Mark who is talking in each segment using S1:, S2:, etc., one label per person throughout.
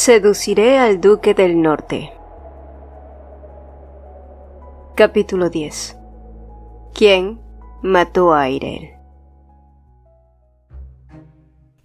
S1: Seduciré al Duque del Norte. Capítulo 10. ¿Quién mató a Irel?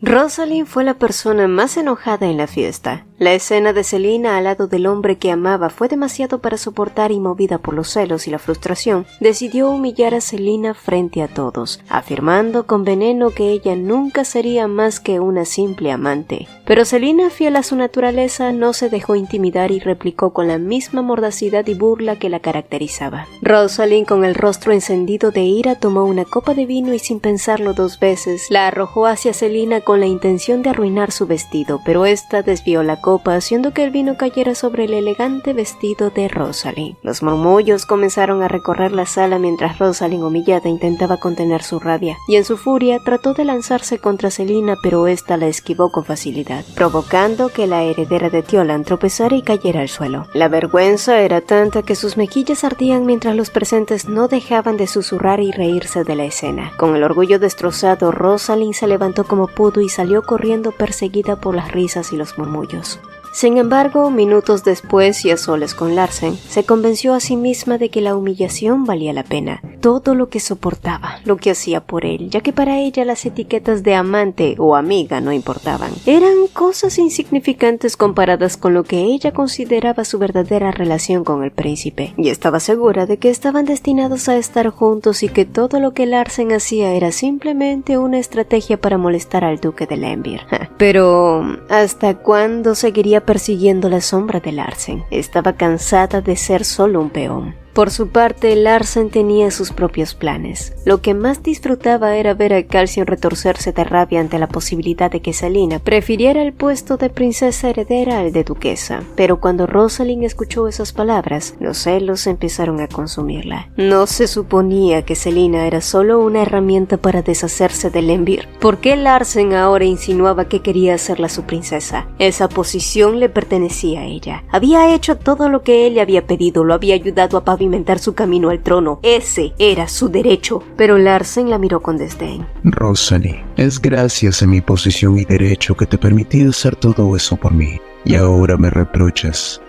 S1: Rosalind fue la persona más enojada en la fiesta. La escena de Selina al lado del hombre que amaba fue demasiado para soportar y, movida por los celos y la frustración, decidió humillar a Selina frente a todos, afirmando con veneno que ella nunca sería más que una simple amante. Pero Selina, fiel a su naturaleza, no se dejó intimidar y replicó con la misma mordacidad y burla que la caracterizaba. Rosalind, con el rostro encendido de ira, tomó una copa de vino y, sin pensarlo dos veces, la arrojó hacia Selina con la intención de arruinar su vestido, pero ésta desvió la copa, haciendo que el vino cayera sobre el elegante vestido de Rosalind. Los murmullos comenzaron a recorrer la sala mientras Rosalind, humillada, intentaba contener su rabia, y en su furia trató de lanzarse contra Selina, pero ésta la esquivó con facilidad, provocando que la heredera de Thioland tropezara y cayera al suelo. La vergüenza era tanta que sus mejillas ardían mientras los presentes no dejaban de susurrar y reírse de la escena. Con el orgullo destrozado, Rosalind se levantó como pudo y salió corriendo perseguida por las risas y los murmullos. Sin embargo, minutos después y a solas con Larsen, se convenció a sí misma de que la humillación valía la pena. Todo lo que soportaba, lo que hacía por él, ya que para ella las etiquetas de amante o amiga no importaban. Eran cosas insignificantes comparadas con lo que ella consideraba su verdadera relación con el príncipe, y estaba segura de que estaban destinados a estar juntos y que todo lo que Larsen hacía era simplemente una estrategia para molestar al duque de Lembir. Pero, ¿hasta cuándo seguiría persiguiendo la sombra de Larsen? Estaba cansada de ser solo un peón. Por su parte, Larsen tenía sus propios planes. Lo que más disfrutaba era ver a Calcium retorcerse de rabia ante la posibilidad de que Selina prefiriera el puesto de princesa heredera al de duquesa. Pero cuando Rosalind escuchó esas palabras, los celos empezaron a consumirla. No se suponía que Selina era solo una herramienta para deshacerse de Lembir. ¿Por qué Larsen ahora insinuaba que quería hacerla su princesa? Esa posición le pertenecía a ella. Había hecho todo lo que él le había pedido, lo había ayudado a pavimentar su camino al trono. Ese era su derecho. Pero Larsen la miró con desdén.
S2: Rosalind, es gracias a mi posición y derecho que te permití hacer todo eso por mí. Y ahora me reprochas.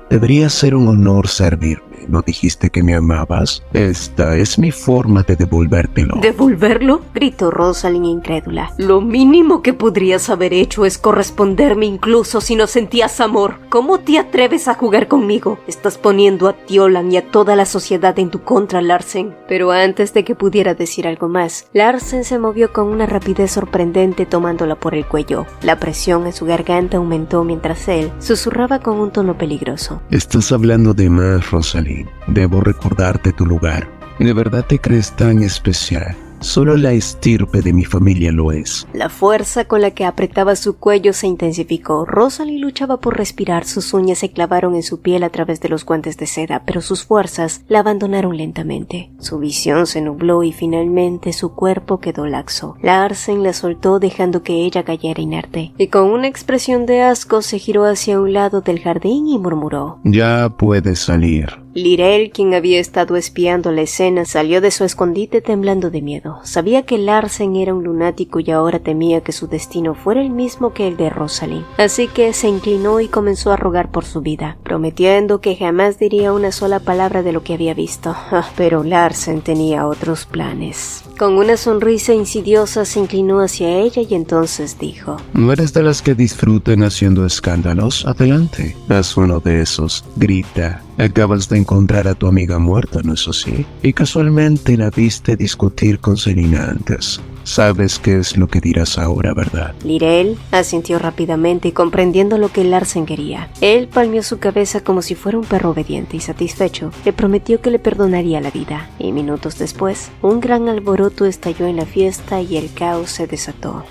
S2: Debería ser un honor servirme. ¿No dijiste que me amabas? Esta es mi forma de devolvértelo.
S1: ¿Devolverlo?, gritó Rosalind incrédula. Lo mínimo que podrías haber hecho es corresponderme incluso si no sentías amor. ¿Cómo te atreves a jugar conmigo? Estás poniendo a Thioland y a toda la sociedad en tu contra, Larsen. Pero antes de que pudiera decir algo más, Larsen se movió con una rapidez sorprendente, tomándola por el cuello. La presión en su garganta aumentó mientras él susurraba con un tono peligroso.
S2: Estás hablando de más, Rosalind. Debo recordarte tu lugar. ¿De verdad te crees tan especial? Solo la estirpe de mi familia lo es.
S1: La fuerza con la que apretaba su cuello se intensificó. Rosalind luchaba por respirar, sus uñas se clavaron en su piel a través de los guantes de seda, pero sus fuerzas la abandonaron lentamente. Su visión se nubló y finalmente su cuerpo quedó laxo. Larsen la soltó dejando que ella cayera inerte, y con una expresión de asco se giró hacia un lado del jardín y murmuró:
S2: Ya puedes salir.
S1: Lirel, quien había estado espiando la escena, salió de su escondite temblando de miedo. Sabía que Larsen era un lunático y ahora temía que su destino fuera el mismo que el de Rosalind. Así que se inclinó y comenzó a rogar por su vida, prometiendo que jamás diría una sola palabra de lo que había visto. Pero Larsen tenía otros planes. Con una sonrisa insidiosa se inclinó hacia ella y entonces dijo:
S2: ¿No eres de las que disfrutan haciendo escándalos? Adelante, haz uno de esos. Grita. Acabas de encontrar a tu amiga muerta, ¿no es así? Y casualmente la viste discutir con Selina antes. Sabes qué es lo que dirás ahora, ¿verdad?
S1: Lirel asintió rápidamente y comprendiendo lo que Larsen quería. Él palmeó su cabeza como si fuera un perro obediente y satisfecho, le prometió que le perdonaría la vida. Y minutos después, un gran alboroto estalló en la fiesta y el caos se desató.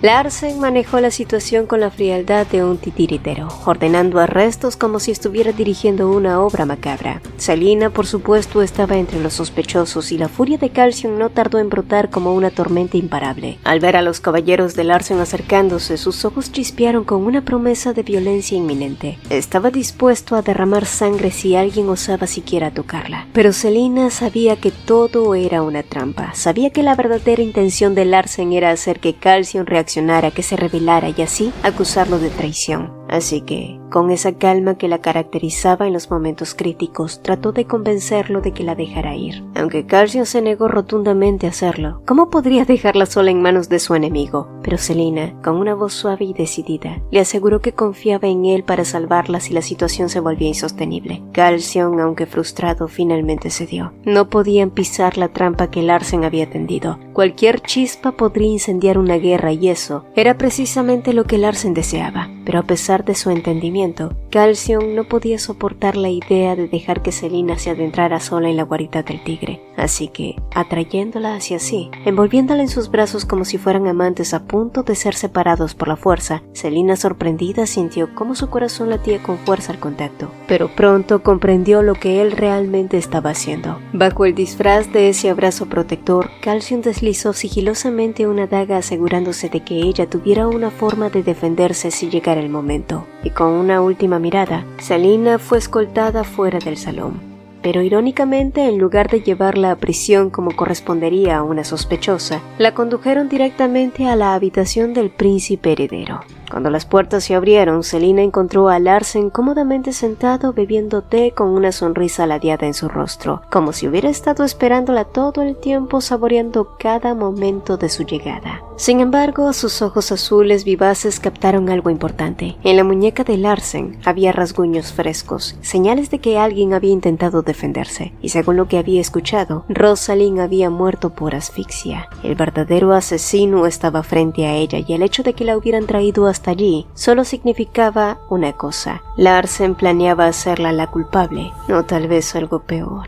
S1: Larsen manejó la situación con la frialdad de un titiritero, ordenando arrestos como si estuviera dirigiendo una obra macabra. Selina, por supuesto, estaba entre los sospechosos y la furia de Calcium no tardó en brotar como una tormenta imparable. Al ver a los caballeros de Larsen acercándose, sus ojos chispearon con una promesa de violencia inminente. Estaba dispuesto a derramar sangre si alguien osaba siquiera tocarla. Pero Selina sabía que todo era una trampa. Sabía que la verdadera intención de Larsen era hacer que Calcium reaccionara reaccionara, que se rebelara y así acusarlo de traición. Así que, con esa calma que la caracterizaba en los momentos críticos, trató de convencerlo de que la dejara ir. Aunque Calcium se negó rotundamente a hacerlo, ¿cómo podría dejarla sola en manos de su enemigo? Pero Selina, con una voz suave y decidida, le aseguró que confiaba en él para salvarla si la situación se volvía insostenible. Calcium, aunque frustrado, finalmente cedió. No podían pisar la trampa que Larsen había tendido. Cualquier chispa podría incendiar una guerra y eso era precisamente lo que Larsen deseaba. Pero a pesar de su entendimiento, Calcium no podía soportar la idea de dejar que Selina se adentrara sola en la guarida del tigre. Así que, atrayéndola hacia sí, envolviéndola en sus brazos como si fueran amantes a punto de ser separados por la fuerza, Selina, sorprendida, sintió cómo su corazón latía con fuerza al contacto. Pero pronto comprendió lo que él realmente estaba haciendo. Bajo el disfraz de ese abrazo protector, Calcium deslizó sigilosamente una daga asegurándose de que ella tuviera una forma de defenderse si llegara el momento. Y con una última mirada, Selina fue escoltada fuera del salón. Pero irónicamente, en lugar de llevarla a prisión como correspondería a una sospechosa, la condujeron directamente a la habitación del príncipe heredero. Cuando las puertas se abrieron, Selina encontró a Larsen cómodamente sentado bebiendo té con una sonrisa ladeada en su rostro, como si hubiera estado esperándola todo el tiempo, saboreando cada momento de su llegada. Sin embargo, sus ojos azules vivaces captaron algo importante. En la muñeca de Larsen había rasguños frescos, señales de que alguien había intentado defenderse, y según lo que había escuchado, Rosalind había muerto por asfixia. El verdadero asesino estaba frente a ella y el hecho de que la hubieran traído hasta allí solo significaba una cosa: Larsen planeaba hacerla la culpable, o tal vez algo peor.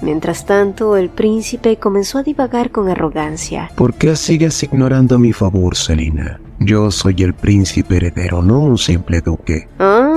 S1: Mientras tanto, el príncipe comenzó a divagar con arrogancia.
S2: ¿Por qué sigues ignorando mi favor, Selina? Yo soy el príncipe heredero, no un simple duque.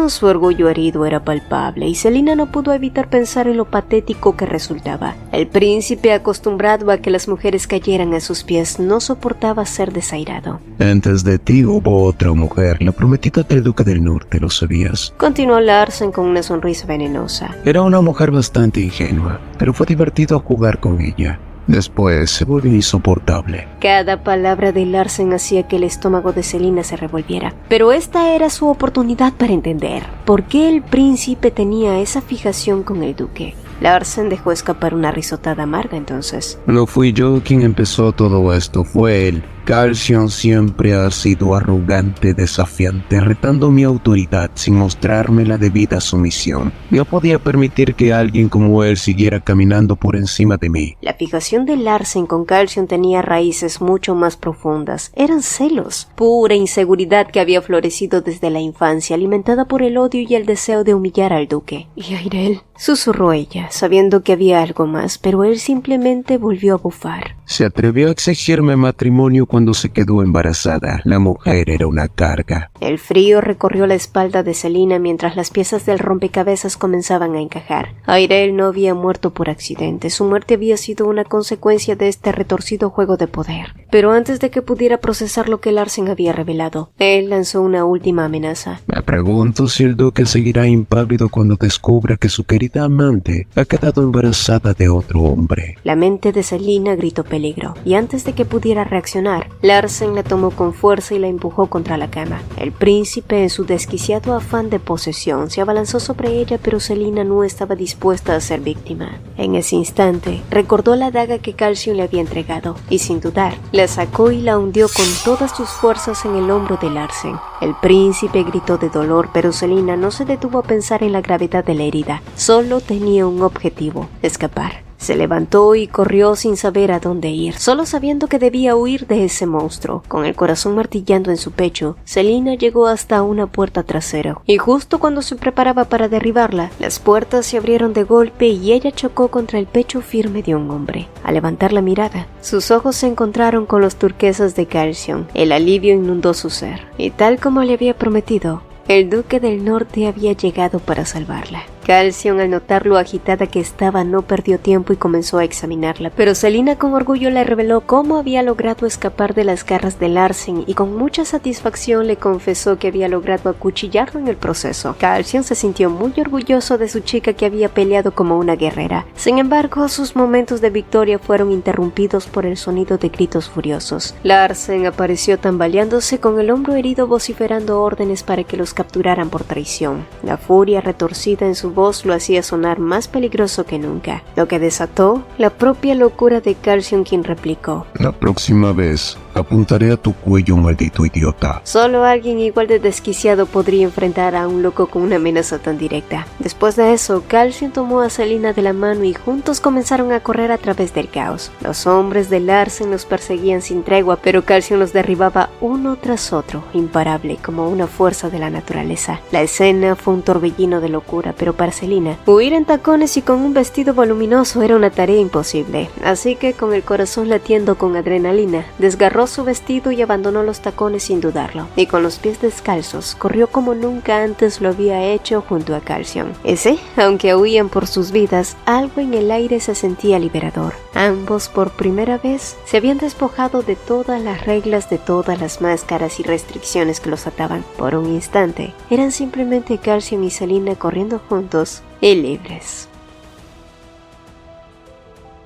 S1: Su orgullo herido era palpable y Selina no pudo evitar pensar en lo patético que resultaba. El príncipe, acostumbrado a que las mujeres cayeran a sus pies, no soportaba ser desairado.
S2: Antes de ti hubo otra mujer, la prometida del duque del norte, ¿lo sabías?
S1: Continuó Larsen con una sonrisa venenosa.
S2: Era una mujer bastante ingenua, pero fue divertido jugar con ella. Después se volvió insoportable.
S1: Cada palabra de Larsen hacía que el estómago de Selina se revolviera. Pero esta era su oportunidad para entender por qué el príncipe tenía esa fijación con el duque. Larsen dejó escapar una risotada amarga entonces.
S2: No fui yo quien empezó todo esto, fue él. Calcium siempre ha sido arrogante, desafiante, retando mi autoridad sin mostrarme la debida sumisión. No podía permitir que alguien como él siguiera caminando por encima de mí.
S1: La fijación de Larsen con Calcium tenía raíces mucho más profundas. Eran celos, pura inseguridad que había florecido desde la infancia, alimentada por el odio y el deseo de humillar al duque. «¿Y Airel?», susurró ella, sabiendo que había algo más, pero él simplemente volvió a bufar.
S2: Se atrevió a exigirme matrimonio cuando se quedó embarazada. La mujer era una carga.
S1: El frío recorrió la espalda de Selina mientras las piezas del rompecabezas comenzaban a encajar. Airel no había muerto por accidente. Su muerte había sido una consecuencia de este retorcido juego de poder. Pero antes de que pudiera procesar lo que Larsen había revelado, él lanzó una última amenaza.
S2: Me pregunto si el duque seguirá impávido cuando descubra que su querida amante ha quedado embarazada de otro hombre.
S1: La mente de Selina gritó peligro, y antes de que pudiera reaccionar, Larsen la tomó con fuerza y la empujó contra la cama. El príncipe, en su desquiciado afán de posesión, se abalanzó sobre ella, pero Selina no estaba dispuesta a ser víctima. En ese instante, recordó la daga que Calcium le había entregado, y sin dudar, la sacó y la hundió con todas sus fuerzas en el hombro de Larsen. El príncipe gritó de dolor, pero Selina no se detuvo a pensar en la gravedad de la herida. Solo tenía un objetivo: escapar. Se levantó y corrió sin saber a dónde ir, solo sabiendo que debía huir de ese monstruo. Con el corazón martillando en su pecho, Selina llegó hasta una puerta trasera, y justo cuando se preparaba para derribarla, las puertas se abrieron de golpe y ella chocó contra el pecho firme de un hombre. Al levantar la mirada, sus ojos se encontraron con los turquesas de Calcium. El alivio inundó su ser, y tal como le había prometido, el duque del norte había llegado para salvarla. Calcium, al notar lo agitada que estaba, no perdió tiempo y comenzó a examinarla, pero Selina con orgullo le reveló cómo había logrado escapar de las garras de Larsen y con mucha satisfacción le confesó que había logrado acuchillarlo en el proceso. Calcium se sintió muy orgulloso de su chica que había peleado como una guerrera. Sin embargo, sus momentos de victoria fueron interrumpidos por el sonido de gritos furiosos. Larsen apareció tambaleándose con el hombro herido, vociferando órdenes para que los capturaran por traición. La furia retorcida en su voz lo hacía sonar más peligroso que nunca, lo que desató la propia locura de Calcium, quien replicó:
S2: La próxima vez apuntaré a tu cuello, maldito idiota.
S1: Solo alguien igual de desquiciado podría enfrentar a un loco con una amenaza tan directa. Después de eso, Calcium tomó a Selina de la mano y juntos comenzaron a correr a través del caos. Los hombres de Larsen los perseguían sin tregua, pero Calcium los derribaba uno tras otro, imparable como una fuerza de la naturaleza. La escena fue un torbellino de locura, pero para Selina, huir en tacones y con un vestido voluminoso era una tarea imposible. Así que, con el corazón latiendo con adrenalina, desgarró su vestido y abandonó los tacones sin dudarlo, y con los pies descalzos corrió como nunca antes lo había hecho junto a Calcium. Ese, aunque huían por sus vidas, algo en el aire se sentía liberador. Ambos por primera vez se habían despojado de todas las reglas, de todas las máscaras y restricciones que los ataban. Por un instante, eran simplemente Calcium y Selina corriendo juntos y libres.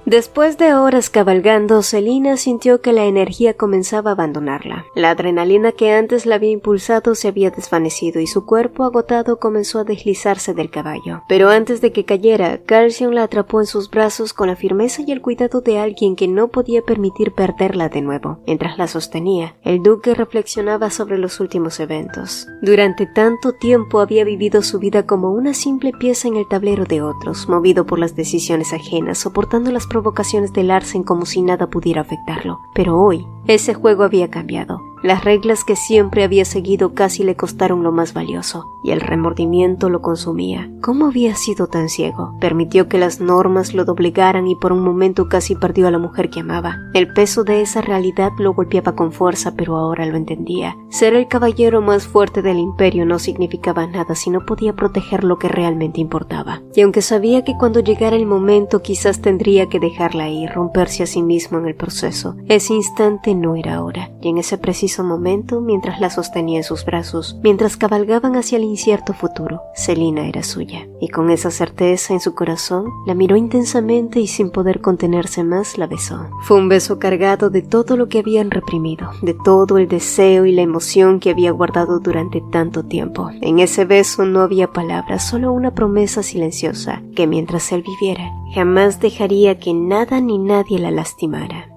S1: Después de horas cabalgando, Selina sintió que la energía comenzaba a abandonarla. La adrenalina que antes la había impulsado se había desvanecido y su cuerpo agotado comenzó a deslizarse del caballo. Pero antes de que cayera, Calcium la atrapó en sus brazos con la firmeza y el cuidado de alguien que no podía permitir perderla de nuevo. Mientras la sostenía, el duque reflexionaba sobre los últimos eventos. Durante tanto tiempo había vivido su vida como una simple pieza en el tablero de otros, movido por las decisiones ajenas, soportando las provocaciones de Larsen como si nada pudiera afectarlo. Pero hoy, ese juego había cambiado. Las reglas que siempre había seguido casi le costaron lo más valioso, y el remordimiento lo consumía. ¿Cómo había sido tan ciego? Permitió que las normas lo doblegaran y por un momento casi perdió a la mujer que amaba. El peso de esa realidad lo golpeaba con fuerza, pero ahora lo entendía. Ser el caballero más fuerte del imperio no significaba nada si no podía proteger lo que realmente importaba. Y aunque sabía que cuando llegara el momento quizás tendría que dejarla ir, romperse a sí mismo en el proceso, ese instante no era ahora. Y en ese preciso momento, mientras la sostenía en sus brazos, mientras cabalgaban hacia el incierto futuro, Selina era suya. Y con esa certeza en su corazón, la miró intensamente y sin poder contenerse más, la besó. Fue un beso cargado de todo lo que habían reprimido, de todo el deseo y la emoción que había guardado durante tanto tiempo. En ese beso no había palabras, solo una promesa silenciosa, que mientras él viviera, jamás dejaría que nada ni nadie la lastimara.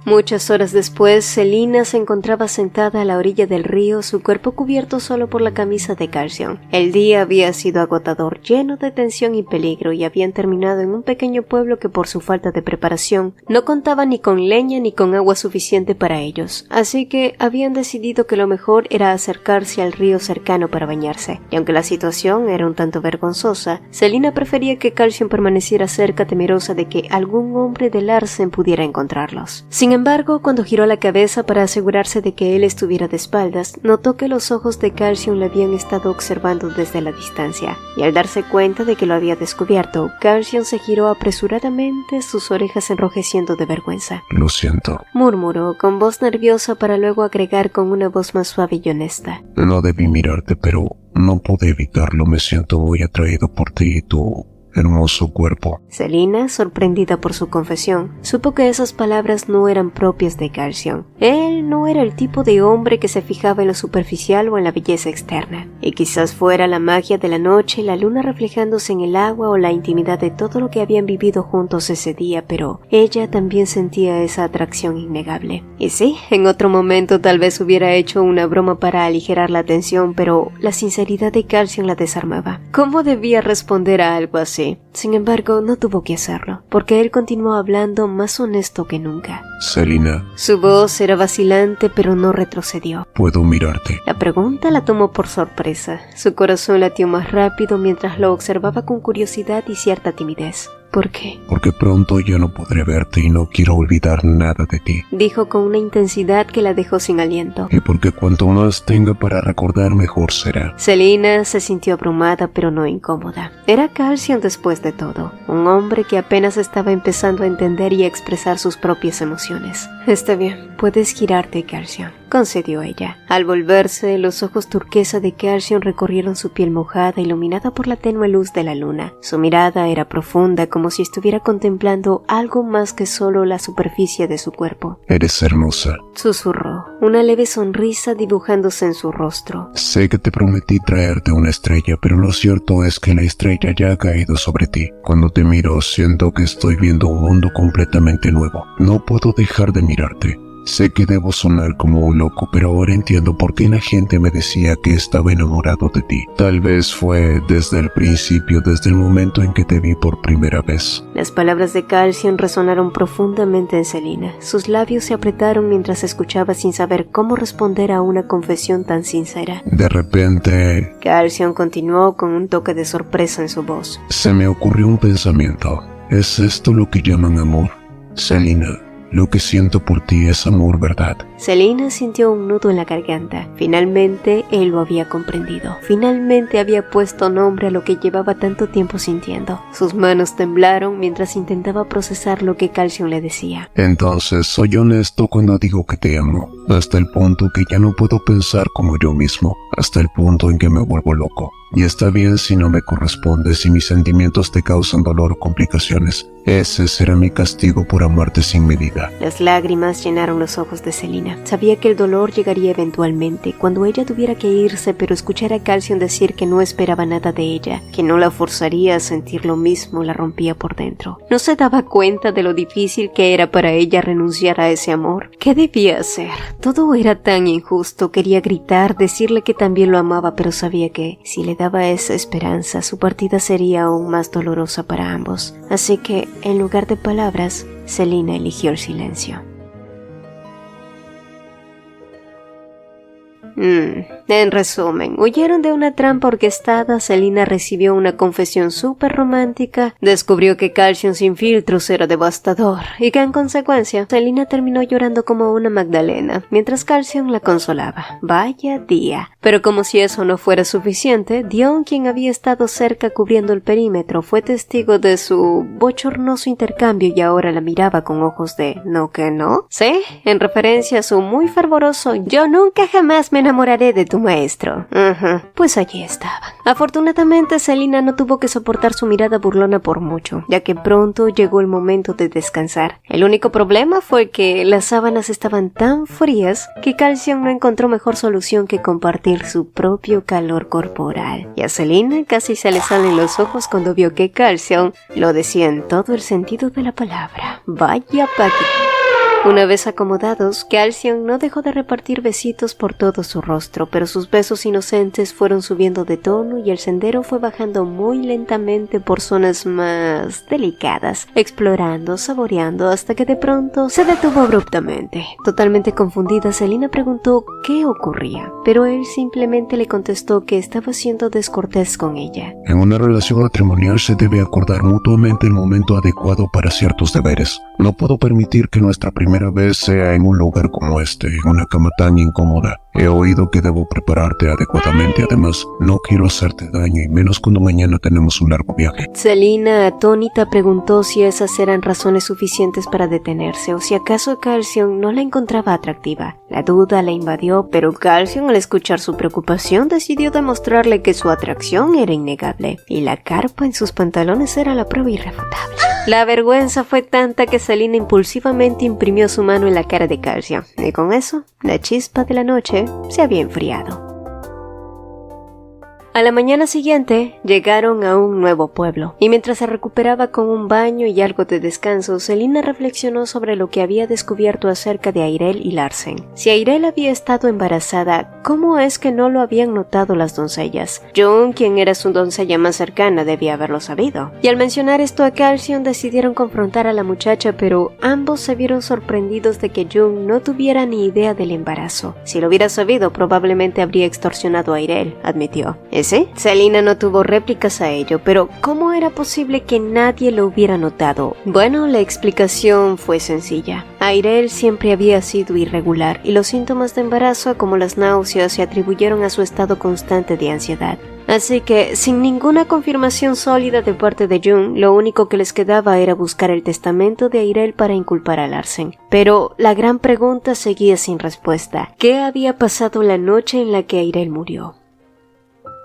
S1: Muchas horas después, Selina se encontraba sentada a la orilla del río, su cuerpo cubierto solo por la camisa de Calcium. El día había sido agotador, lleno de tensión y peligro, y habían terminado en un pequeño pueblo que por su falta de preparación no contaba ni con leña ni con agua suficiente para ellos. Así que habían decidido que lo mejor era acercarse al río cercano para bañarse. Y aunque la situación era un tanto vergonzosa, Selina prefería que Calcium permaneciera cerca, temerosa de que algún hombre de Larsen pudiera encontrarlos. Sin embargo, cuando giró la cabeza para asegurarse de que él estuviera de espaldas, notó que los ojos de Calcium le habían estado observando desde la distancia, y al darse cuenta de que lo había descubierto, Calcium se giró apresuradamente, sus orejas enrojeciendo de vergüenza.
S2: Lo siento,
S1: Murmuró con voz nerviosa para luego agregar con una voz más suave y honesta:
S2: no debí mirarte, pero no pude evitarlo. Me siento muy atraído por ti y tu hermoso cuerpo.
S1: Selina, sorprendida por su confesión, supo que esas palabras no eran propias de Calcium. Él no era el tipo de hombre que se fijaba en lo superficial o en la belleza externa, y quizás fuera la magia de la noche, la luna reflejándose en el agua o la intimidad de todo lo que habían vivido juntos ese día, pero ella también sentía esa atracción innegable. Y sí, en otro momento tal vez hubiera hecho una broma para aligerar la tensión, pero la sinceridad de Calcium la desarmaba. ¿Cómo debía responder a algo así? Sin embargo, no tuvo que hacerlo, porque él continuó hablando más honesto que nunca.
S2: Selina.
S1: Su voz era vacilante, pero no retrocedió.
S2: ¿Puedo mirarte?
S1: La pregunta la tomó por sorpresa. Su corazón latió más rápido mientras lo observaba con curiosidad y cierta timidez. ¿Por qué?
S2: Porque pronto ya no podré verte y no quiero olvidar nada de ti.
S1: Dijo con una intensidad que la dejó sin aliento.
S2: Y porque cuanto más tenga para recordar, mejor será.
S1: Selina se sintió abrumada pero no incómoda. Era Calcium después de todo, un hombre que apenas estaba empezando a entender y a expresar sus propias emociones. Está bien, puedes girarte, Calcium, concedió ella. Al volverse, los ojos turquesa de Calcium recorrieron su piel mojada, iluminada por la tenue luz de la luna. Su mirada era profunda, como si estuviera contemplando algo más que solo la superficie de su cuerpo.
S2: Eres hermosa,
S1: susurró, una leve sonrisa dibujándose en su rostro.
S2: Sé que te prometí traerte una estrella, pero lo cierto es que la estrella ya ha caído sobre ti. Cuando te miro, siento que estoy viendo un mundo completamente nuevo. No puedo dejar de mirarte. Sé que debo sonar como un loco, pero ahora entiendo por qué la gente me decía que estaba enamorado de ti. Tal vez fue desde el principio, desde el momento en que te vi por primera vez.
S1: Las palabras de Calcium resonaron profundamente en Selina. Sus labios se apretaron mientras escuchaba sin saber cómo responder a una confesión tan sincera.
S2: De repente...
S1: Calcium continuó con un toque de sorpresa en su voz.
S2: Se me ocurrió un pensamiento. ¿Es esto lo que llaman amor? Selina, lo que siento por ti es amor, ¿verdad?
S1: Selina sintió un nudo en la garganta. Finalmente él lo había comprendido. Finalmente había puesto nombre a lo que llevaba tanto tiempo sintiendo. Sus manos temblaron mientras intentaba procesar lo que Calcium le decía.
S2: Entonces, soy honesto cuando digo que te amo, hasta el punto que ya no puedo pensar como yo mismo, hasta el punto en que me vuelvo loco. Y está bien si no me corresponde, si mis sentimientos te causan dolor o complicaciones. Ese será mi castigo por amarte sin medida.
S1: Las lágrimas llenaron los ojos de Selina. Sabía que el dolor llegaría eventualmente, cuando ella tuviera que irse, pero escuchar a Calcium decir que no esperaba nada de ella, que no la forzaría a sentir lo mismo, la rompía por dentro. No se daba cuenta de lo difícil que era para ella renunciar a ese amor. ¿Qué debía hacer? Todo era tan injusto. Quería gritar, decirle que también lo amaba, pero sabía que, si le daba esa esperanza, su partida sería aún más dolorosa para ambos. Así que, en lugar de palabras, Selina eligió el silencio. En resumen, huyeron de una trampa orquestada. Selina recibió una confesión súper romántica, descubrió que Calcium sin filtros era devastador y que en consecuencia Selina terminó llorando como una Magdalena, mientras Calcium la consolaba. Vaya día. Pero como si eso no fuera suficiente, Dion, quien había estado cerca cubriendo el perímetro, fue testigo de su bochornoso intercambio y ahora la miraba con ojos de ¿no que no? Sí, en referencia a su muy fervoroso «yo nunca jamás me enamoraré de tu maestro». Pues allí estaba. Afortunadamente, Selina no tuvo que soportar su mirada burlona por mucho, ya que pronto llegó el momento de descansar. El único problema fue que las sábanas estaban tan frías que Calcium no encontró mejor solución que compartir su propio calor corporal. Y a Selina casi se le salen los ojos cuando vio que Calcium lo decía en todo el sentido de la palabra. Vaya paquete. Una vez acomodados, Calcium no dejó de repartir besitos por todo su rostro, pero sus besos inocentes fueron subiendo de tono y el sendero fue bajando muy lentamente por zonas más delicadas, explorando, saboreando, hasta que de pronto se detuvo abruptamente. Totalmente confundida, Selina preguntó qué ocurría, pero él simplemente le contestó que estaba siendo descortés con ella.
S2: En una relación matrimonial se debe acordar mutuamente el momento adecuado para ciertos deberes. No puedo permitir que nuestra primera vez sea en un lugar como este, en una cama tan incómoda. He oído que debo prepararte adecuadamente. Además, no quiero hacerte daño, y menos cuando mañana tenemos un largo viaje.
S1: Selina, atónita, preguntó si esas eran razones suficientes para detenerse, o si acaso Calcium no la encontraba atractiva. La duda la invadió, pero Calcium, al escuchar su preocupación, decidió demostrarle que su atracción era innegable, y la carpa en sus pantalones era la prueba irrefutable. La vergüenza fue tanta que Selina impulsivamente imprimió su mano en la cara de Calcium, y con eso, la chispa de la noche se había enfriado. A la mañana siguiente, llegaron a un nuevo pueblo, y mientras se recuperaba con un baño y algo de descanso, Selina reflexionó sobre lo que había descubierto acerca de Airel y Larsen. Si Airel había estado embarazada, ¿cómo es que no lo habían notado las doncellas? June, quien era su doncella más cercana, debía haberlo sabido. Y al mencionar esto a Calcium, decidieron confrontar a la muchacha, pero ambos se vieron sorprendidos de que June no tuviera ni idea del embarazo. Si lo hubiera sabido, probablemente habría extorsionado a Airel, admitió. ¿Y sí? Selina no tuvo réplicas a ello, pero ¿cómo era posible que nadie lo hubiera notado? Bueno, la explicación fue sencilla. Airel siempre había sido irregular y los síntomas de embarazo, como las náuseas, se atribuyeron a su estado constante de ansiedad. Así que, sin ninguna confirmación sólida de parte de June, lo único que les quedaba era buscar el testamento de Airel para inculpar a Larsen. Pero la gran pregunta seguía sin respuesta. ¿Qué había pasado la noche en la que Airel murió?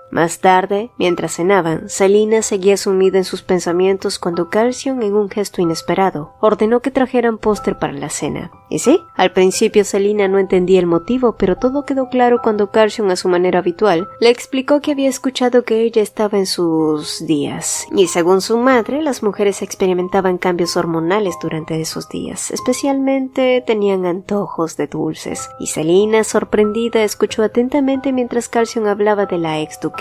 S1: Más tarde, mientras cenaban, Selina seguía sumida en sus pensamientos cuando Calcium, en un gesto inesperado, ordenó que trajeran póster para la cena. Y sí, al principio Selina no entendía el motivo, pero todo quedó claro cuando Calcium, a su manera habitual, le explicó que había escuchado que ella estaba en sus días. Y según su madre, las mujeres experimentaban cambios hormonales durante esos días, especialmente tenían antojos de dulces. Y Selina, sorprendida, escuchó atentamente mientras Calcium hablaba de la ex-duquesa.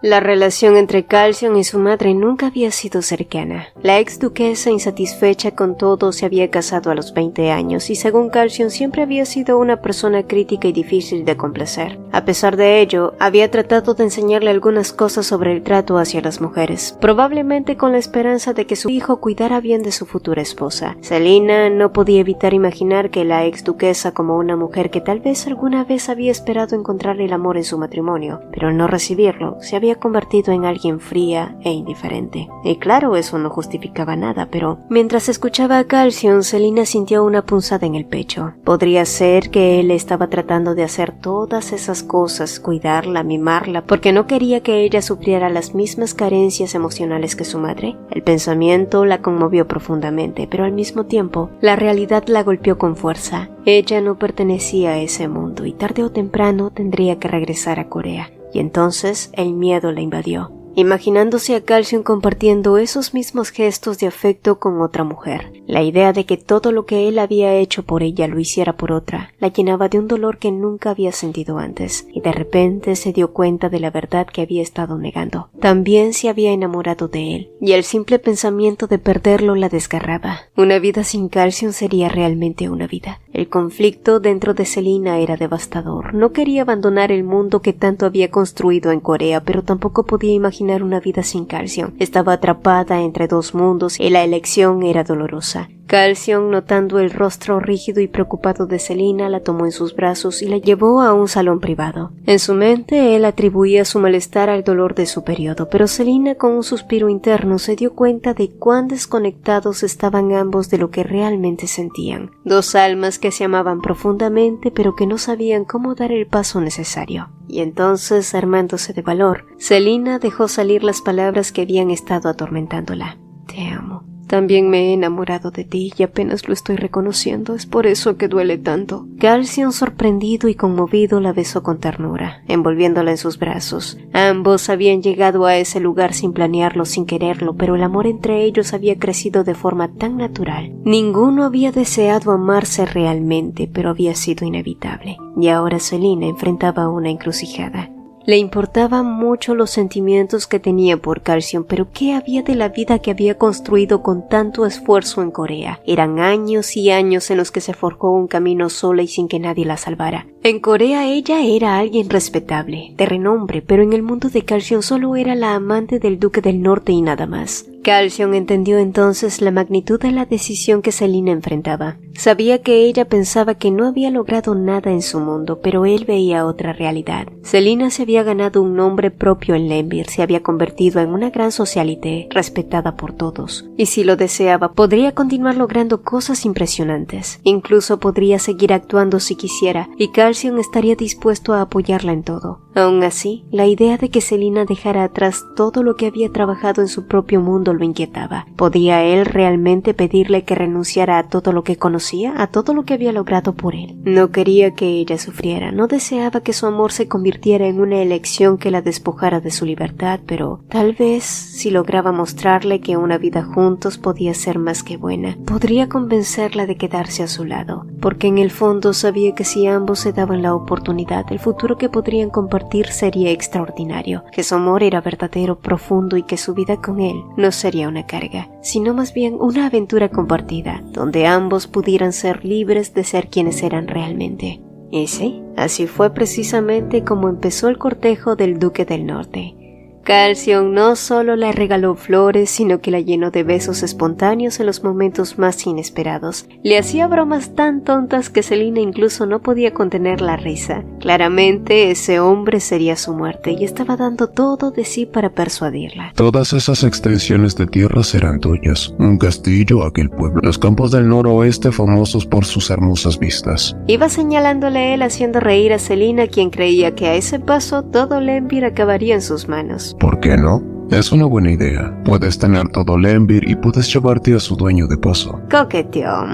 S1: La relación entre Calcium y su madre nunca había sido cercana. La ex duquesa, insatisfecha con todo, se había casado a los 20 años y según Calcium siempre había sido una persona crítica y difícil de complacer. A pesar de ello, había tratado de enseñarle algunas cosas sobre el trato hacia las mujeres, probablemente con la esperanza de que su hijo cuidara bien de su futura esposa. Selina no podía evitar imaginar que la ex duquesa, como una mujer que tal vez alguna vez había esperado encontrar el amor en su matrimonio, pero al no recibirlo, se había convertido en alguien fría e indiferente. Y claro, eso no justificaba nada, pero mientras escuchaba a Calcium, Selina sintió una punzada en el pecho. Podría ser que él estaba tratando de hacer todas esas cosas, cuidarla, mimarla, porque no quería que ella sufriera las mismas carencias emocionales que su madre. El pensamiento la conmovió profundamente, pero al mismo tiempo, la realidad la golpeó con fuerza. Ella no pertenecía a ese mundo y tarde o temprano tendría que regresar a Corea. Y entonces el miedo la invadió, imaginándose a Calcium compartiendo esos mismos gestos de afecto con otra mujer. La idea de que todo lo que él había hecho por ella lo hiciera por otra, la llenaba de un dolor que nunca había sentido antes, y de repente se dio cuenta de la verdad que había estado negando. También se había enamorado de él, y el simple pensamiento de perderlo la desgarraba. Una vida sin Calcium sería realmente una vida. El conflicto dentro de Selina era devastador. No quería abandonar el mundo que tanto había construido en Corea, pero tampoco podía imaginar una vida sin Calcium. Estaba atrapada entre dos mundos y la elección era dolorosa. Calcium, notando el rostro rígido y preocupado de Selina, la tomó en sus brazos y la llevó a un salón privado. En su mente, él atribuía su malestar al dolor de su periodo, pero Selina, con un suspiro interno, se dio cuenta de cuán desconectados estaban ambos de lo que realmente sentían. Dos almas que se amaban profundamente, pero que no sabían cómo dar el paso necesario. Y entonces, armándose de valor, Selina dejó salir las palabras que habían estado atormentándola. Te amo. También me he enamorado de ti y apenas lo estoy reconociendo, es por eso que duele tanto. Calcium, sorprendido y conmovido, la besó con ternura, envolviéndola en sus brazos. Ambos habían llegado a ese lugar sin planearlo, sin quererlo, pero el amor entre ellos había crecido de forma tan natural. Ninguno había deseado amarse realmente, pero había sido inevitable. Y ahora Selina enfrentaba una encrucijada. Le importaban mucho los sentimientos que tenía por Calcium, pero ¿qué había de la vida que había construido con tanto esfuerzo en Corea? Eran años y años en los que se forjó un camino sola y sin que nadie la salvara. En Corea ella era alguien respetable, de renombre, pero en el mundo de Calcium solo era la amante del Duque del Norte y nada más. Calcium entendió entonces la magnitud de la decisión que Selina enfrentaba. Sabía que ella pensaba que no había logrado nada en su mundo, pero él veía otra realidad. Selina se había ganado un nombre propio en Lenvir, se había convertido en una gran socialité, respetada por todos. Y si lo deseaba, podría continuar logrando cosas impresionantes. Incluso podría seguir actuando si quisiera, y Calcium estaría dispuesto a apoyarla en todo. Aún así, la idea de que Selina dejara atrás todo lo que había trabajado en su propio mundo lo inquietaba. ¿Podía él realmente pedirle que renunciara a todo lo que conocía, a todo lo que había logrado por él? No quería que ella sufriera, no deseaba que su amor se convirtiera en una elección que la despojara de su libertad, pero tal vez, si lograba mostrarle que una vida juntos podía ser más que buena, podría convencerla de quedarse a su lado, porque en el fondo sabía que si ambos se daban la oportunidad, el futuro que podrían compartir sería extraordinario, que su amor era verdadero, profundo y que su vida con él no sería una carga, sino más bien una aventura compartida, donde ambos pudieran ser libres de ser quienes eran realmente. Y sí, así fue precisamente como empezó el cortejo del Duque del Norte. Calcium no solo le regaló flores, sino que la llenó de besos espontáneos en los momentos más inesperados. Le hacía bromas tan tontas que Selina incluso no podía contener la risa. Claramente ese hombre sería su muerte y estaba dando todo de sí para persuadirla.
S2: Todas esas extensiones de tierra serán tuyas. Un castillo, aquel pueblo, los campos del noroeste famosos por sus hermosas vistas.
S1: Iba señalándole él, haciendo reír a Selina, quien creía que a ese paso todo Lembir acabaría en sus manos.
S2: ¿Por qué no? Es una buena idea. Puedes tener todo Lembir y puedes llevarte a su dueño de paso.
S1: Coqueteó,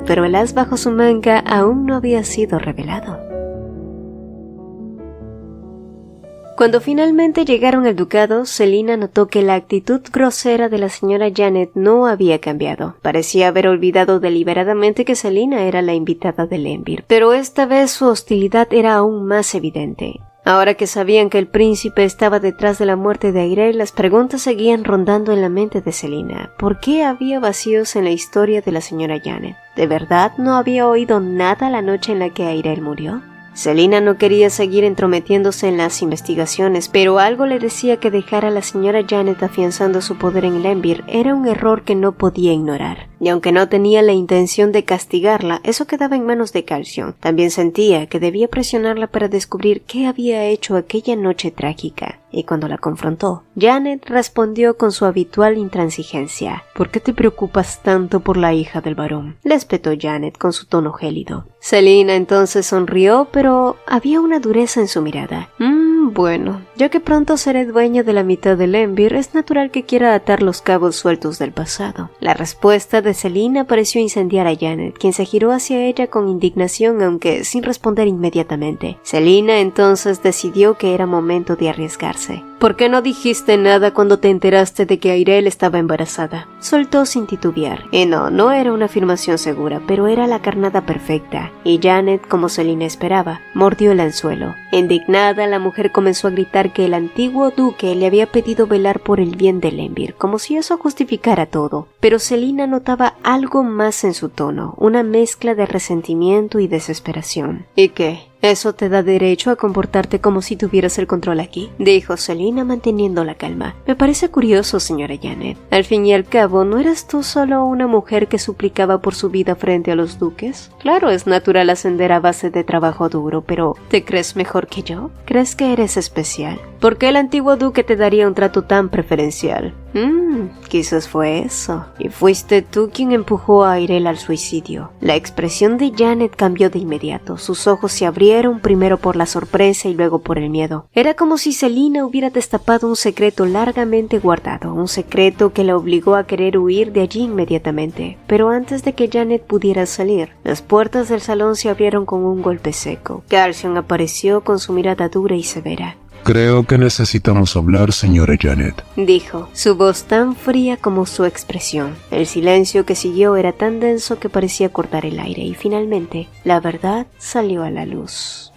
S1: pero el as bajo su manga aún no había sido revelado. Cuando finalmente llegaron al ducado, Selina notó que la actitud grosera de la señora Janet no había cambiado. Parecía haber olvidado deliberadamente que Selina era la invitada de Lembir, pero esta vez su hostilidad era aún más evidente. Ahora que sabían que el príncipe estaba detrás de la muerte de Airael, las preguntas seguían rondando en la mente de Selina. ¿Por qué había vacíos en la historia de la señora Janet? ¿De verdad no había oído nada la noche en la que Airael murió? Selina no quería seguir entrometiéndose en las investigaciones, pero algo le decía que dejar a la señora Janet afianzando su poder en Lembir era un error que no podía ignorar. Y aunque no tenía la intención de castigarla, eso quedaba en manos de Calcium. También sentía que debía presionarla para descubrir qué había hecho aquella noche trágica. Y cuando la confrontó, Janet respondió con su habitual intransigencia. «¿Por qué te preocupas tanto por la hija del varón?», le espetó Janet con su tono gélido. Selina entonces sonrió, pero había una dureza en su mirada. Bueno, ya que pronto seré dueña de la mitad de Lembir, es natural que quiera atar los cabos sueltos del pasado. La respuesta de Selina pareció incendiar a Janet, quien se giró hacia ella con indignación, aunque sin responder inmediatamente. Selina entonces decidió que era momento de arriesgarse. «¿Por qué no dijiste nada cuando te enteraste de que Airael estaba embarazada?», soltó sin titubear. Y no era una afirmación segura, pero era la carnada perfecta. Y Janet, como Selina esperaba, mordió el anzuelo. Indignada, la mujer comenzó a gritar que el antiguo duque le había pedido velar por el bien de Lembir, como si eso justificara todo. Pero Selina notaba algo más en su tono, una mezcla de resentimiento y desesperación. «¿Y qué? ¿Eso te da derecho a comportarte como si tuvieras el control aquí?», dijo Selina manteniendo la calma. «Me parece curioso, señora Janet. Al fin y al cabo, ¿no eras tú solo una mujer que suplicaba por su vida frente a los duques? Claro, es natural ascender a base de trabajo duro, pero ¿te crees mejor que yo? ¿Crees que eres especial? ¿Por qué el antiguo duque te daría un trato tan preferencial? Quizás fue eso. Y fuiste tú quien empujó a Airael al suicidio». La expresión de Janet cambió de inmediato. Sus ojos se abrieron primero por la sorpresa y luego por el miedo. Era como si Selina hubiera destapado un secreto largamente guardado, un secreto que la obligó a querer huir de allí inmediatamente. Pero antes de que Janet pudiera salir, las puertas del salón se abrieron con un golpe seco. Calcium apareció con su mirada dura y severa.
S2: «Creo que necesitamos hablar, señora Janet»,
S1: dijo, su voz tan fría como su expresión. El silencio que siguió era tan denso que parecía cortar el aire y finalmente la verdad salió a la luz.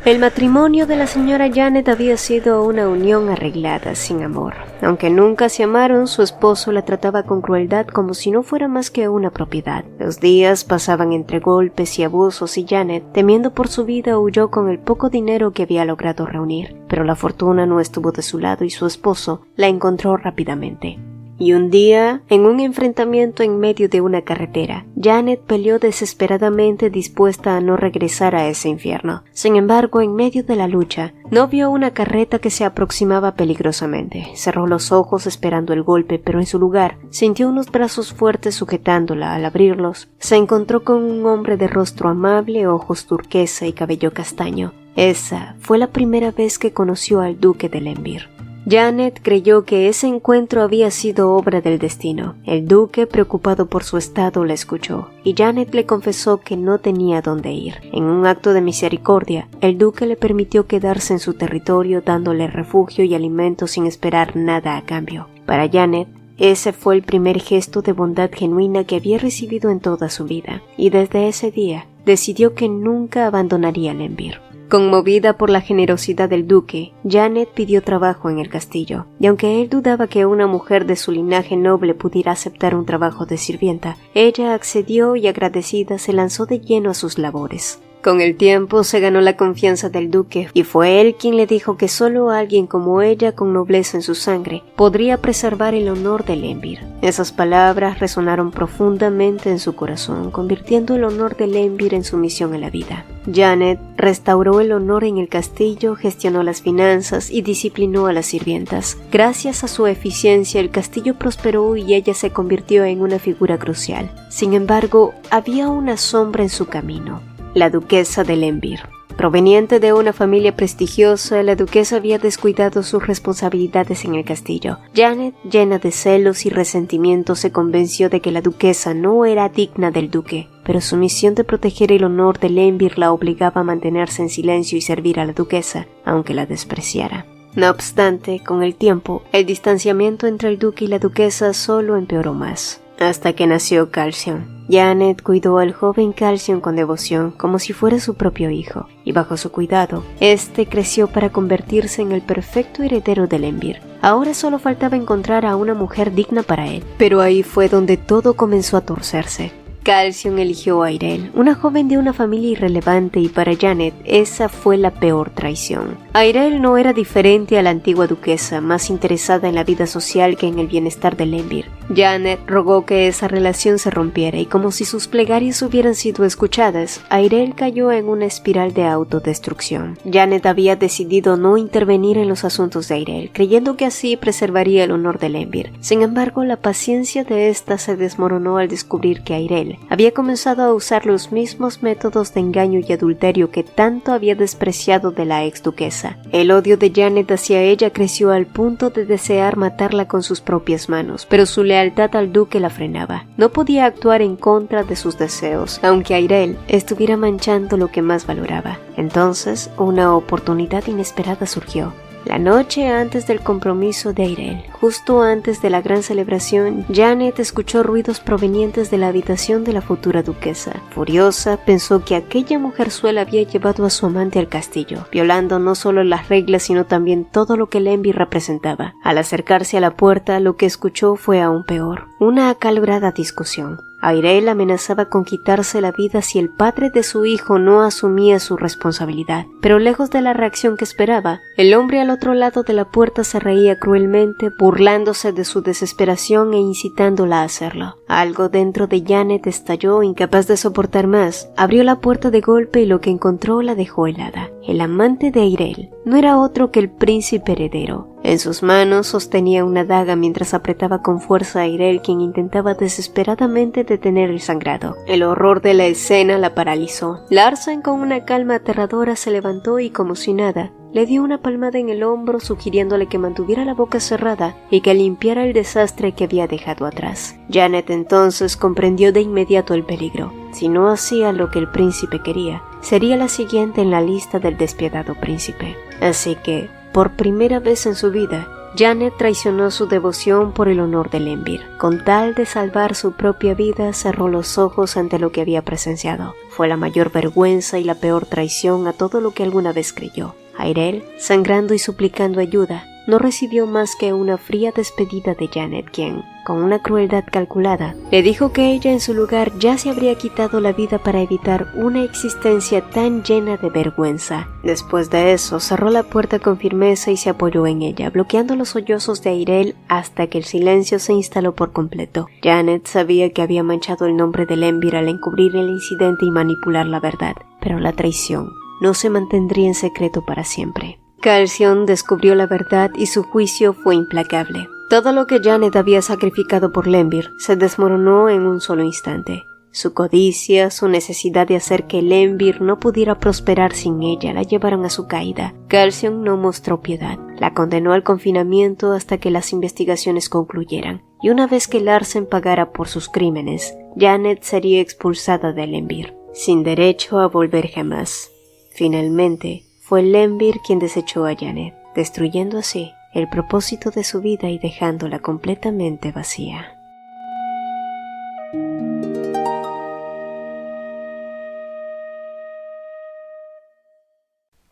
S1: El matrimonio de la señora Janet había sido una unión arreglada, sin amor. Aunque nunca se amaron, su esposo la trataba con crueldad como si no fuera más que una propiedad. Los días pasaban entre golpes y abusos y Janet, temiendo por su vida, huyó con el poco dinero que había logrado reunir. Pero la fortuna no estuvo de su lado y su esposo la encontró rápidamente. Y un día, en un enfrentamiento en medio de una carretera, Janet peleó desesperadamente, dispuesta a no regresar a ese infierno. Sin embargo, en medio de la lucha, no vio una carreta que se aproximaba peligrosamente. Cerró los ojos esperando el golpe, pero en su lugar sintió unos brazos fuertes sujetándola. Al abrirlos, se encontró con un hombre de rostro amable, ojos turquesa y cabello castaño. Esa fue la primera vez que conoció al duque de Lembir. Janet creyó que ese encuentro había sido obra del destino. El duque, preocupado por su estado, la escuchó, y Janet le confesó que no tenía dónde ir. En un acto de misericordia, el duque le permitió quedarse en su territorio, dándole refugio y alimento sin esperar nada a cambio. Para Janet, ese fue el primer gesto de bondad genuina que había recibido en toda su vida, y desde ese día decidió que nunca abandonaría Lembir. Conmovida por la generosidad del duque, Janet pidió trabajo en el castillo, y aunque él dudaba que una mujer de su linaje noble pudiera aceptar un trabajo de sirvienta, ella accedió y agradecida se lanzó de lleno a sus labores. Con el tiempo se ganó la confianza del duque y fue él quien le dijo que solo alguien como ella con nobleza en su sangre podría preservar el honor de Lenvir. Esas palabras resonaron profundamente en su corazón, convirtiendo el honor de Lenvir en su misión en la vida. Janet restauró el honor en el castillo, gestionó las finanzas y disciplinó a las sirvientas. Gracias a su eficiencia el castillo prosperó y ella se convirtió en una figura crucial. Sin embargo, había una sombra en su camino. La duquesa de Lenvir. Proveniente de una familia prestigiosa, la duquesa había descuidado sus responsabilidades en el castillo. Janet, llena de celos y resentimiento, se convenció de que la duquesa no era digna del duque, pero su misión de proteger el honor de Lenvir la obligaba a mantenerse en silencio y servir a la duquesa, aunque la despreciara. No obstante, con el tiempo, el distanciamiento entre el duque y la duquesa solo empeoró más, hasta que nació Calcium. Janet cuidó al joven Calcium con devoción, como si fuera su propio hijo, y bajo su cuidado, este creció para convertirse en el perfecto heredero de Lenvir. Ahora solo faltaba encontrar a una mujer digna para él, pero ahí fue donde todo comenzó a torcerse. Calcium eligió a Airel, una joven de una familia irrelevante, y para Janet esa fue la peor traición. Airel no era diferente a la antigua duquesa, más interesada en la vida social que en el bienestar de Lenvir. Janet rogó que esa relación se rompiera y como si sus plegarias hubieran sido escuchadas, Airel cayó en una espiral de autodestrucción. Janet había decidido no intervenir en los asuntos de Airel, creyendo que así preservaría el honor de Lenvir. Sin embargo, la paciencia de ésta se desmoronó al descubrir que Airel había comenzado a usar los mismos métodos de engaño y adulterio que tanto había despreciado de la ex duquesa. El odio de Janet hacia ella creció al punto de desear matarla con sus propias manos, pero su lealtad al duque la frenaba. No podía actuar en contra de sus deseos, aunque Airel estuviera manchando lo que más valoraba. Entonces, una oportunidad inesperada surgió. La noche antes del compromiso de Airel, justo antes de la gran celebración, Janet escuchó ruidos provenientes de la habitación de la futura duquesa. Furiosa, pensó que aquella mujerzuela había llevado a su amante al castillo, violando no solo las reglas sino también todo lo que Lenvir representaba. Al acercarse a la puerta, lo que escuchó fue aún peor, una acalorada discusión. Airel amenazaba con quitarse la vida si el padre de su hijo no asumía su responsabilidad, pero lejos de la reacción que esperaba, el hombre al otro lado de la puerta se reía cruelmente, burlándose de su desesperación e incitándola a hacerlo. Algo dentro de Janet estalló, incapaz de soportar más. Abrió la puerta de golpe y lo que encontró la dejó helada. El amante de Airel no era otro que el príncipe heredero. En sus manos sostenía una daga mientras apretaba con fuerza a Airel, quien intentaba desesperadamente detener el sangrado. El horror de la escena la paralizó. Larsen, con una calma aterradora, se levantó y, como si nada, le dio una palmada en el hombro, sugiriéndole que mantuviera la boca cerrada y que limpiara el desastre que había dejado atrás. Janet entonces comprendió de inmediato el peligro. Si no hacía lo que el príncipe quería, sería la siguiente en la lista del despiadado príncipe. Así que, por primera vez en su vida, Janet traicionó su devoción por el honor de Lenvir. Con tal de salvar su propia vida, cerró los ojos ante lo que había presenciado. Fue la mayor vergüenza y la peor traición a todo lo que alguna vez creyó. Airel, sangrando y suplicando ayuda, no recibió más que una fría despedida de Janet, quien, con una crueldad calculada, le dijo que ella en su lugar ya se habría quitado la vida para evitar una existencia tan llena de vergüenza. Después de eso, cerró la puerta con firmeza y se apoyó en ella, bloqueando los sollozos de Airel hasta que el silencio se instaló por completo. Janet sabía que había manchado el nombre de Lenvir al encubrir el incidente y manipular la verdad, pero la traición no se mantendría en secreto para siempre. Calcium descubrió la verdad y su juicio fue implacable. Todo lo que Janet había sacrificado por Lenvir se desmoronó en un solo instante. Su codicia, su necesidad de hacer que Lenvir no pudiera prosperar sin ella, la llevaron a su caída. Calcium no mostró piedad. La condenó al confinamiento hasta que las investigaciones concluyeran. Y una vez que Larsen pagara por sus crímenes, Janet sería expulsada de Lenvir, sin derecho a volver jamás. Finalmente, fue Lenvir quien desechó a Janet, destruyendo así el propósito de su vida y dejándola completamente vacía.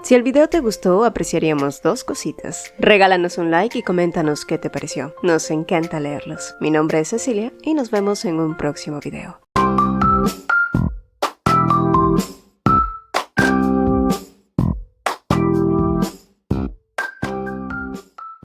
S1: Si el video te gustó, apreciaríamos dos cositas. Regálanos un like y coméntanos qué te pareció. Nos encanta leerlos. Mi nombre es Cecilia y nos vemos en un próximo video.